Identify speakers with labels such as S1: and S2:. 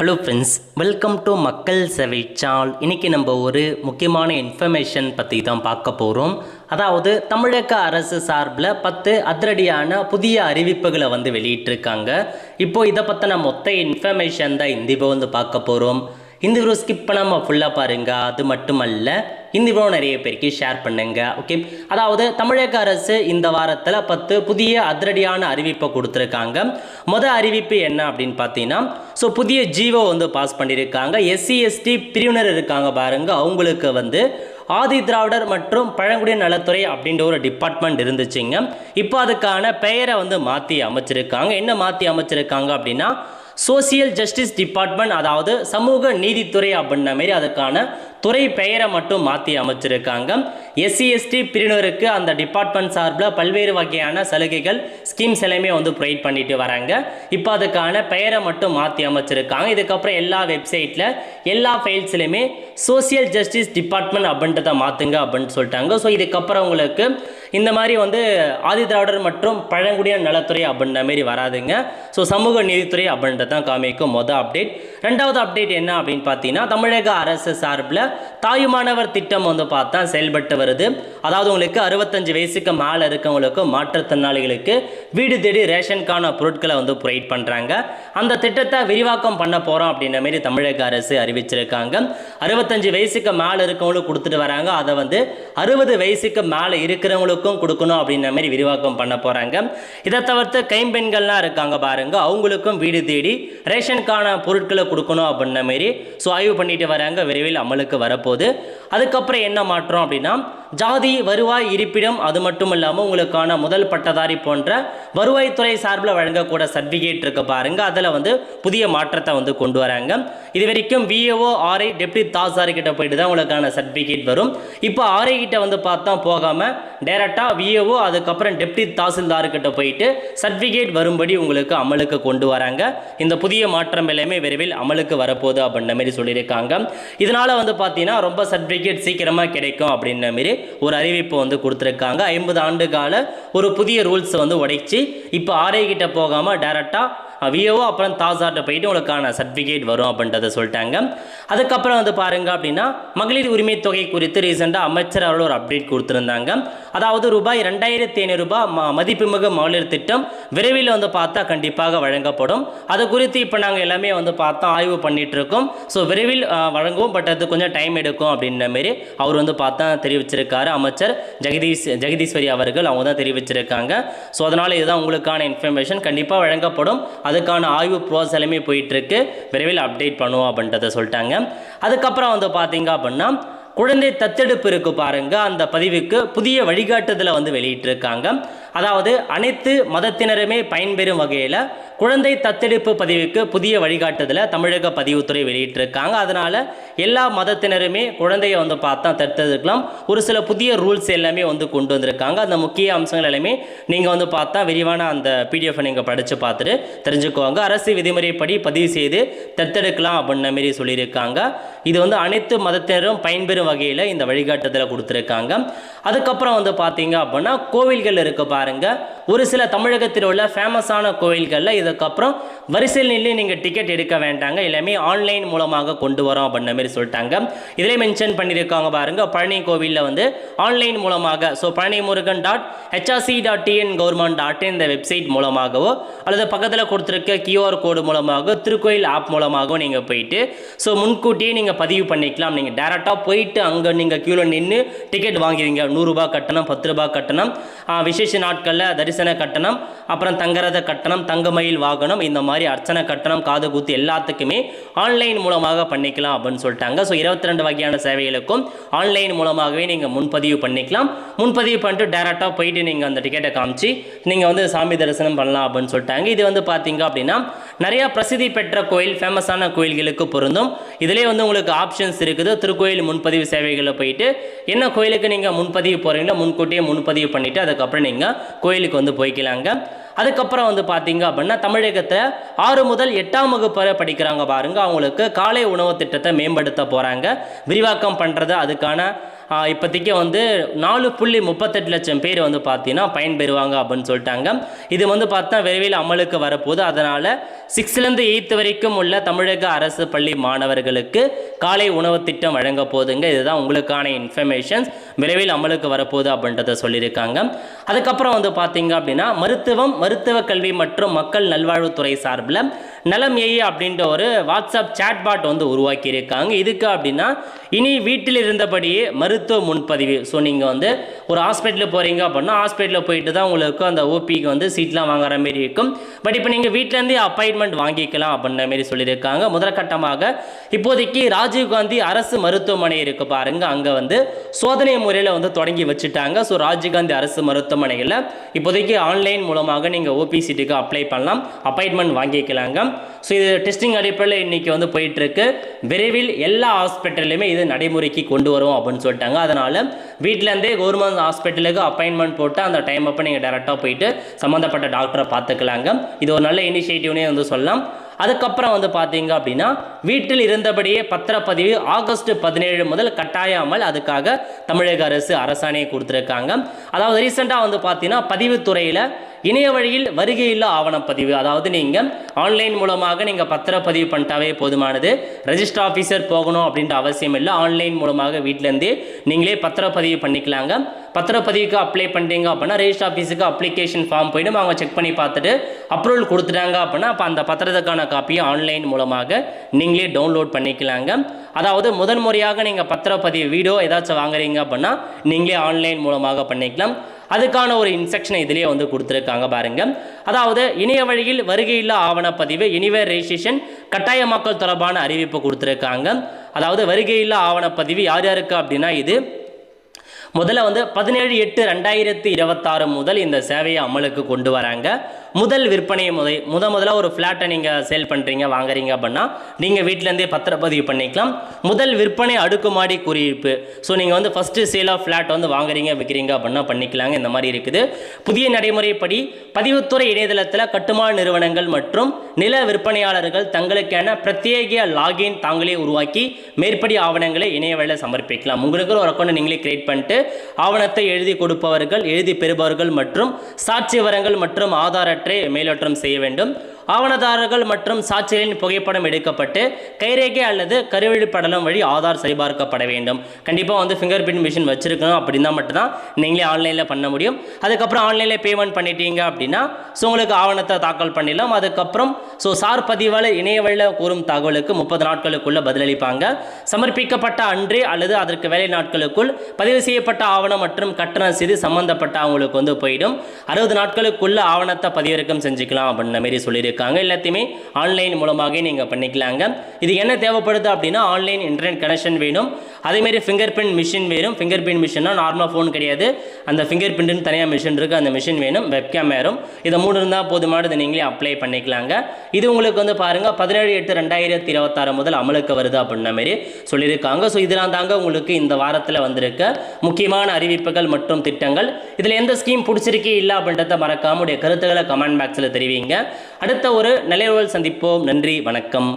S1: Hello friends, welcome to மக்கள் சேவை channel. இன்றைக்கி நம்ம ஒரு முக்கியமான இன்ஃபர்மேஷன் பற்றி தான் பார்க்க போகிறோம். அதாவது தமிழக அரசு சார்பில் 10 அதிரடியான புதிய அறிவிப்புகளை வெளியிட்டிருக்காங்க. இப்போது இதை பற்றின மொத்த இன்ஃபர்மேஷன் தான் இந்த வந்து பார்க்க போகிறோம். இந்த வீடியோ ஸ்கிப் பண்ணாமல் ஃபுல்லாக பாருங்கள். அது மட்டுமல்ல, இந்த வீடியோ நிறைய பேருக்கு ஷேர் பண்ணுங்க. ஓகே, அதாவது தமிழக அரசு இந்த வாரத்தில் 10 புதிய அதிரடியான அறிவிப்பை கொடுத்துருக்காங்க. மொதல் அறிவிப்பு என்ன அப்படின்னு பார்த்தீங்கன்னா, புதிய ஜிஓ பாஸ் பண்ணியிருக்காங்க. எஸ்சி எஸ்டி பிரிவினர் இருக்காங்க பாருங்க, அவங்களுக்கு ஆதி திராவிடர் மற்றும் பழங்குடியின நலத்துறை அப்படின்ற ஒரு டிபார்ட்மெண்ட் இருந்துச்சுங்க. இப்போ அதுக்கான பெயரை மாற்றி அமைச்சிருக்காங்க. என்ன மாற்றி அமைச்சிருக்காங்க அப்படின்னா, சோசியல் ஜஸ்டிஸ் டிபார்ட்மெண்ட், அதாவது சமூக நீதித்துறை அப்படின்ற மாதிரி அதுக்கான துறை பெயரை மட்டும் மாற்றி அமைச்சிருக்காங்க. எஸ்சி எஸ்டி பிரிவினருக்கு அந்த டிபார்ட்மெண்ட் சார்பில் பல்வேறு வகையான சலுகைகள் ஸ்கீம்ஸ் எல்லாமே ப்ரொவைட் பண்ணிட்டு வராங்க. இப்போ அதுக்கான பெயரை மட்டும் மாற்றி அமைச்சிருக்காங்க. இதுக்கப்புறம் எல்லா வெப்சைட்டில் எல்லா ஃபைல்ஸ்லையுமே சோசியல் ஜஸ்டிஸ் டிபார்ட்மெண்ட் அப்படின்றத மாற்றுங்க அப்படின்னு சொல்லிட்டாங்க. ஸோ இதுக்கப்புறம் உங்களுக்கு இந்த மாதிரி ஆதி திராவிடர் மற்றும் பழங்குடியின நலத்துறை அப்படின்ற மாதிரி வராதுங்க. ஸோ சமூக நீதித்துறை அப்படின்றதான் காமிக்கும் மொதல் அப்டேட். ரெண்டாவது அப்டேட் என்ன அப்படின்னு பார்த்தீங்கன்னா, தமிழக அரசு சார்பில் தாயுமானவர் திட்டம் பார்த்தா செயல்பட்டு வருது. அதாவது உங்களுக்கு 65 வயசுக்கு மேலே இருக்கவங்களுக்கு, மாற்றுத்திறனாளிகளுக்கு வீடு தேடி ரேஷனுக்கான பொருட்களை ப்ரொவைட் பண்ணுறாங்க. அந்த திட்டத்தை விரிவாக்கம் பண்ண போகிறோம் அப்படின்ற மாதிரி தமிழக அரசு அறிவிச்சிருக்காங்க. 65 வயசுக்கு மேலே இருக்கவங்களுக்கு கொடுத்துட்டு வராங்க. அதை 60 வயசுக்கு மேலே இருக்கிறவங்களுக்கும் கொடுக்கணும் அப்படின்ற மாதிரி விரிவாக்கம் பண்ண போகிறாங்க. இதை தவிர்த்து கைம்பெண்கள்லாம் இருக்காங்க பாருங்க, அவங்களுக்கும் வீடு தேடி ரேஷனுக்கான பொருட்களை கொடுக்கணும் அப்படின்ற மாதிரி ஆய்வு பண்ணிட்டு வராங்க. விரைவில் அமலுக்கு வரப்போகுது. அதுக்கப்புறம் என்ன மாற்றம் அப்படின்னா, ஜாதி வருவாய் இருப்பிடம், அது மட்டும் இல்லாமல் உங்களுக்கான முதல் பட்டதாரி போன்ற வருவாய்த்துறை சார்பில் வழங்கக்கூட சர்டிஃபிகேட் இருக்கு பாருங்க, அதில் புதிய மாற்றத்தை கொண்டு வராங்க. இது வரைக்கும் விஏஓ ஆர்ஐ டெப்டி தாசில்தார் கிட்ட போயிட்டு தான் உங்களுக்கான சர்டிஃபிகேட் வரும். இப்போ ஆர்ஐ கிட்ட பார்த்தா போகாமல் டைரெக்டாக விஏஓ அதுக்கப்புறம் டெப்டி தாசில்தார் கிட்ட போயிட்டு சர்டிஃபிகேட் வரும்படி உங்களுக்கு அமலுக்கு கொண்டு வராங்க. இந்த புதிய மாற்றம் எல்லாமே விரைவில் அமலுக்கு வரப்போகுது அப்படின்ற மாதிரி சொல்லியிருக்காங்க. இதனால பார்த்தீங்கன்னா ரொம்ப சர்டிஃபிகேட் சீக்கிரமாக கிடைக்கும் அப்படின்ற மாதிரி ஒரு அறிவிப்பு கொடுத்துருக்காங்க. 50 ஆண்டு கால ஒரு புதிய ரூல்ஸ் உடைச்சி இப்போ ஆர்ஐ கிட்ட போகாமல் டைரெக்டாக விஓ அப்புறம் தாசார்ட்ட போயிட்டு உங்களுக்கான சர்டிஃபிகேட் வரும் அப்படின்றத சொல்லிட்டாங்க. அதுக்கப்புறம் பாருங்க அப்படின்னா, மகளிர் உரிமை தொகை குறித்து ரீசெண்டாக அமைச்சர் அவர்கள் ஒரு அப்டேட் கொடுத்துருந்தாங்க. அதாவது ரூபாய் 2500 மதிப்புமிகு மகளிர் திட்டம் விரைவில் பார்த்தா கண்டிப்பாக வழங்கப்படும். அது குறித்து இப்போ நாங்கள் எல்லாமே பார்த்தா ஆய்வு பண்ணிட்டு இருக்கோம். ஸோ விரைவில் வழங்குவோம், பட் அது கொஞ்சம் டைம் எடுக்கும் அப்படின்ற மாரி அவர் பார்த்தா தெரிவிச்சிருக்காரு. அமைச்சர் ஜெகதீஸ்வரி அவர்கள் அவங்க தான் தெரிவிச்சிருக்காங்க. ஸோ அதனால் இதுதான் உங்களுக்கான இன்ஃபர்மேஷன். கண்டிப்பாக வழங்கப்படும், அதுக்கான ஆய்வு ப்ரோசஸ் எல்லாமே போயிட்டு இருக்கு. விரைவில் அப்டேட் பண்ணுவோம் அப்படின்றத சொல்லிட்டாங்க. அதுக்கப்புறம் பார்த்தீங்க அப்படின்னா, குழந்தை தத்தெடுப்பு இருக்கு பாருங்க, அந்த பதிவுக்கு புதிய வழிகாட்டுதலை வெளியிட்டிருக்காங்க. அதாவது அனைத்து மதத்தினருமே பயன்பெறும் வகையில் குழந்தை தத்தெடுப்பு பதிவுக்கு புதிய வழிகாட்டுதலை தமிழக பதிவுத்துறை வெளியிட்டிருக்காங்க. அதனால் எல்லா மதத்தினருமே குழந்தையை பார்த்தா தத்தெடுக்கலாம். ஒரு சில புதிய ரூல்ஸ் எல்லாமே கொண்டு வந்திருக்காங்க. அந்த முக்கிய அம்சங்கள் எல்லாமே நீங்கள் பார்த்தா விரிவான அந்த பிடிஎஃப் நீங்கள் படித்து பார்த்துட்டு தெரிஞ்சுக்குவாங்க. அரசு விதிமுறைப்படி பதிவு செய்து தத்தெடுக்கலாம் அப்படின்ற மாரி சொல்லியிருக்காங்க. இது அனைத்து மதத்தினரும் பயன்பெறும் வகையில் இந்த வழிகாட்டுதலை கொடுத்துருக்காங்க. அதுக்கப்புறம் பார்த்தீங்க அப்படின்னா, கோவில்கள் இருக்கு பாருங்க, ஒரு சில தமிழகத்தில் உள்ள ஃபேமஸான கோவில்களில் இதுக்கப்புறம் வரிசையில் நின்று நீங்கள் டிக்கெட் எடுக்க வேண்டாங்க, எல்லாமே ஆன்லைன் மூலமாக கொண்டு வரோம் அப்படின்ற மாதிரி சொல்லிட்டாங்க. இதிலே மென்ஷன் பண்ணியிருக்காங்க பாருங்க, பழனி கோவிலில் ஆன்லைன் மூலமாக, panimurugan.hrc.tn.government.in இந்த வெப்சைட் மூலமாகவோ அல்லது பக்கத்தில் கொடுத்துருக்க QR கோடு மூலமாக திருக்கோயில் ஆப் மூலமாகவும் நீங்கள் போயிட்டு முன்கூட்டியே நீங்கள் பதிவு பண்ணிக்கலாம். நீங்கள் டேரெக்டாக போயிட்டு அங்கே நீங்கள் கியூவில் நின்று டிக்கெட் வாங்குவீங்க. 100 ரூபாய் கட்டணம், 10 ரூபாய் கட்டணம், விசேஷ நாட்களில் தரிசன கட்டணம், அப்புறம் தங்கரத கட்டணம், தங்கமயில் வாகனம், இந்த மாதிரி அர்ச்சனை கட்டணம், காது குத்து எல்லாத்துக்குமே ஆன்லைன் மூலமாக பண்ணிக்கலாம் அப்படின்னு சொல்லிட்டாங்க. ஸோ 22 வகையான சேவைகளுக்கும் ஆன்லைன் மூலமாகவே நீங்கள் முன்பதிவு பண்ணிக்கலாம். முன்பதிவு பண்ணிட்டு டேரெக்டாக போயிட்டு நீங்கள் அந்த டிக்கெட்டை காமிச்சு நீங்கள் சாமி தரிசனம் பண்ணலாம் அப்படின்னு சொல்லிட்டாங்க. இது பார்த்தீங்க அப்படின்னா, நிறையா பிரசித்தி பெற்ற கோயில், ஃபேமஸான கோயில்களுக்கு பொருந்தும். இதிலே உங்களுக்கு ஆப்ஷன்ஸ் இருக்குது. திருக்கோயில் முன்பதிவு சேவைகளில் போயிட்டு என்ன கோயிலுக்கு நீங்கள் முன்பதிவு போகிறீங்களோ முன்கூட்டியே முன்பதிவு பண்ணிவிட்டு அதுக்கப்புறம் நீங்கள் கோயிலுக்கு போய்க்கலாங்க. அதுக்கப்புறம் பார்த்தீங்க அப்படின்னா, தமிழகத்தில் 6 முதல் 8ஆம் வகுப்பு வரை படிக்கிறாங்க பாருங்க, அவங்களுக்கு காலை உணவு திட்டத்தை மேம்படுத்த போகிறாங்க, விரிவாக்கம் பண்ணுறது, அதுக்கான இப்போதைக்கு வந்து 4.38 லட்சம் பேர் வந்து பார்த்தீங்கன்னா பயன்பெறுவாங்க அப்படின்னு சொல்லிட்டாங்க. இது வந்து பார்த்தா விரைவில் அமலுக்கு வரப்போகுது. அதனால் 6லேருந்து 8th வரைக்கும் உள்ள தமிழக அரசு பள்ளி மாணவர்களுக்கு காலை உணவு திட்டம் வழங்க போகுதுங்க. இதுதான் உங்களுக்கான இன்ஃபர்மேஷன்ஸ். விரைவில் அமலுக்கு வரப்போகுது அப்படின்றத சொல்லியிருக்காங்க. அதுக்கப்புறம் வந்து பார்த்தீங்க அப்படின்னா மருத்துவ கல்வி மற்றும் மக்கள் நல்வாழ்வுத்துறை சார்பில் நலம் ஏஐ அப்படின்ற ஒரு வாட்ஸ்அப் சேட்பாட் வந்து உருவாக்கி இருக்காங்க. இதுக்கு அப்படின்னா இனி வீட்டில் இருந்தபடியே மருத்துவ முன்பதிவு. ஸோ நீங்கள் வந்து ஒரு ஹாஸ்பிட்டலில் போகிறீங்க அப்படின்னா ஹாஸ்பிட்டலில் போயிட்டு தான் உங்களுக்கு அந்த ஓபிக்கு வந்து சீட்லாம் வாங்குற மாரி இருக்கும். பட் இப்போ நீங்கள் வீட்டிலேருந்தே அப்பாயின்மெண்ட் வாங்கிக்கலாம் அப்படின்ற மாரி சொல்லியிருக்காங்க. முதற்கட்டமாக இப்போதைக்கு ராஜீவ்காந்தி அரசு மருத்துவமனை இருக்கு பாருங்க, அங்கே வந்து சோதனை முறையில் வந்து தொடங்கி வச்சுட்டாங்க. ஸோ ராஜீவ்காந்தி அரசு மருத்துவமனையில் இப்போதைக்கு ஆன்லைன் மூலமாக நீங்கள் ஓபி சீட்டுக்கு அப்ளை பண்ணலாம், அப்பாயின்மெண்ட் வாங்கிக்கலாங்க. ஸோ இது டெஸ்டிங் அடிப்படையில் இன்றைக்கி வந்து போயிட்டுருக்கு. விரைவில் எல்லா ஹாஸ்பிட்டல்லையுமே இது நடைமுறைக்கு கொண்டு வரும் அப்படின்னு சொல்லிட்டாங்க. அதனால் வீட்டிலேருந்தே கவர்மெண்ட் ஹாஸ்பிட்டலுக்கு அப்பாயின்மெண்ட் போட்டு அந்த டைம் அப்போ நீங்கள் டேரெக்டாக போயிட்டு சம்மந்தப்பட்ட டாக்டரை பார்த்துக்கலாங்க. இது ஒரு நல்ல இனிஷியேட்டிவ்னே வந்து சொல்லலாம். அதுக்கப்புறம் வந்து பார்த்தீங்க அப்படின்னா வீட்டில் இருந்தபடியே பத்திரப்பதிவு ஆகஸ்ட் 17 முதல் கட்டாய அமல். அதுக்காக தமிழக அரசு அரசாணையை கொடுத்துருக்காங்க. அதாவது ரீசெண்டாக வந்து பார்த்தீங்கன்னா பதிவுத்துறையில் இணைய வழியில் வருகையில்லா ஆவணப்பதிவு, அதாவது நீங்கள் ஆன்லைன் மூலமாக நீங்கள் பத்திரப்பதிவு பண்ணிட்டாவே போதுமானது. ரெஜிஸ்டர் ஆஃபீஸர் போகணும் அப்படின்ற அவசியம் இல்லை. ஆன்லைன் மூலமாக வீட்டிலேருந்தே நீங்களே பத்திரப்பதிவு பண்ணிக்கலாங்க. பத்திரப்பதிவுக்கு அப்ளை பண்ணுறீங்க அப்படின்னா ரெஜிஸ்டர் ஆஃபீஸுக்கு அப்ளிகேஷன் ஃபார்ம் போய்டும், அவங்க செக் பண்ணி பார்த்துட்டு அப்ரூவல் கொடுத்துட்டாங்க அப்படின்னா அப்போ அந்த பத்திரத்துக்கான காப்பியை ஆன்லைன் மூலமாக நீங்களே டவுன்லோட் பண்ணிக்கலாங்க. அதாவது முதல் முறையாக நீங்கள் பத்திரப்பதிவு வீடியோ ஏதாச்சும் வாங்குறீங்க அப்படின்னா நீங்களே ஆன்லைன் மூலமாக பண்ணிக்கலாம். அதுக்கான ஒரு இன்ஸ்ட்ரக்ஷனை இதிலே வந்து கொடுத்துருக்காங்க பாருங்க. அதாவது இணைய வழியில் வருகையில்லா ஆவணப்பதிவு எனிவேர் ரெஜிஸ்ட்ரேஷன் கட்டாயமாக்கல் தொடர்பான அறிவிப்பு கொடுத்துருக்காங்க. அதாவது வருகையில்லா ஆவணப்பதிவு யார் யாருக்கு அப்படின்னா இது முதல்ல வந்து 17/8/2026 முதல் இந்த சேவையை அமலுக்கு கொண்டு வராங்க. முதல் விற்பனை முதல்ல ஒரு ஃப்ளாட்டை நீங்கள் சேல் பண்ணுறீங்க வாங்குறீங்க அப்படின்னா நீங்கள் வீட்டிலேருந்தே பத்திரப்பதிவு பண்ணிக்கலாம். முதல் விற்பனை அடுக்குமாடி குடியிருப்பு. ஸோ நீங்கள் வந்து ஃபஸ்ட்டு சேல் ஆஃப் ஃப்ளாட் வந்து வாங்குறீங்க விற்கிறீங்க அப்படின்னா பண்ணிக்கலாங்க. இந்த மாதிரி இருக்குது. புதிய நடைமுறைப்படி பதிவுத்துறை இணையதளத்தில் கட்டுமான நிறுவனங்கள் மற்றும் நில விற்பனையாளர்கள் தங்களுக்கான பிரத்யேக லாகின் தாங்களே உருவாக்கி மேற்படி ஆவணங்களை இணைய வழியில் சமர்ப்பிக்கலாம். உங்களுக்கு ஒரு அக்கௌண்ட் நீங்களே கிரியேட் பண்ணிட்டு ஆவணத்தை எழுதி கொடுப்பவர்கள், எழுதி பெறுபவர்கள் மற்றும் சாட்சி விவரங்கள் மற்றும் ஆதார மேலோற்றம் செய்ய வேண்டும். ஆவணதாரர்கள் மற்றும் சாட்சிகளின் புகைப்படம் எடுக்கப்பட்டு கைரேகை அல்லது கருவெளி படலம் வழி ஆதார் சரிபார்க்கப்பட வேண்டும். கண்டிப்பாக வந்து ஃபிங்கர் பிரிண்ட் மிஷின் வச்சிருக்கணும். அப்படின்னா மட்டும்தான் நீங்களே ஆன்லைனில் பண்ண முடியும். அதுக்கப்புறம் ஆன்லைனில் பேமெண்ட் பண்ணிட்டீங்க அப்படின்னா ஸோ உங்களுக்கு ஆவணத்தை தாக்கல் பண்ணிடலாம். அதுக்கப்புறம் சார் பதிவாளர் இணைய வழியில் கூறும் தகவலுக்கு 30 நாட்களுக்குள்ள பதிலளிப்பாங்க. சமர்ப்பிக்கப்பட்ட அன்றே அல்லது அதற்கு வேலை நாட்களுக்குள் பதிவு செய்யப்பட்ட ஆவணம் மற்றும் கட்டணம் செய்து சம்பந்தப்பட்ட அவங்களுக்கு வந்து போயிடும். 60 நாட்களுக்குள்ள ஆவணத்தை பதிவிறக்கம் செஞ்சுக்கலாம் அப்படின்ற மாதிரி சொல்லியிருக்காங்க. எல்லாத்தையுமே ஆன்லைன் மூலமாக நீங்கள் பண்ணிக்கலாங்க. இது என்ன தேவைப்படுது அப்படின்னா ஆன்லைன் இன்டர்நெட் கனெக்ஷன் வேணும். அதேமாரி ஃபிங்கர் பிரிண்ட் மிஷின் வேணும். ஃபிங்கர் பிரிண்ட் மிஷின்னா நார்மலாக ஃபோன் கிடையாது, அந்த ஃபிங்கர் பிரிண்ட்னு தனியாக மிஷின் இருக்குது, அந்த மிஷின் வேணும். வெப்கேம் வேணும். இதை 3 இருந்தால் போதுமானது, நீங்களே அப்ளை பண்ணிக்கலாங்க. இது உங்களுக்கு வந்து பாருங்கள் 17/8/2026 முதல் அமலுக்கு வருது அப்படின்ற மாதிரி சொல்லியிருக்காங்க. ஸோ இதெல்லாம் தாங்க உங்களுக்கு இந்த வாரத்தில் வந்திருக்க முக்கியமான அறிவிப்புகள் மற்றும் திட்டங்கள். இதில் எந்த ஸ்கீம் பிடிச்சிருக்கே இல்லை அப்படின்றத மறக்காம உடைய கருத்துக்களை கமெண்ட் பாக்ஸில் தெரிவிங்க. அடுத்த ஒரு நல்ல சந்திப்போம். நன்றி, வணக்கம்.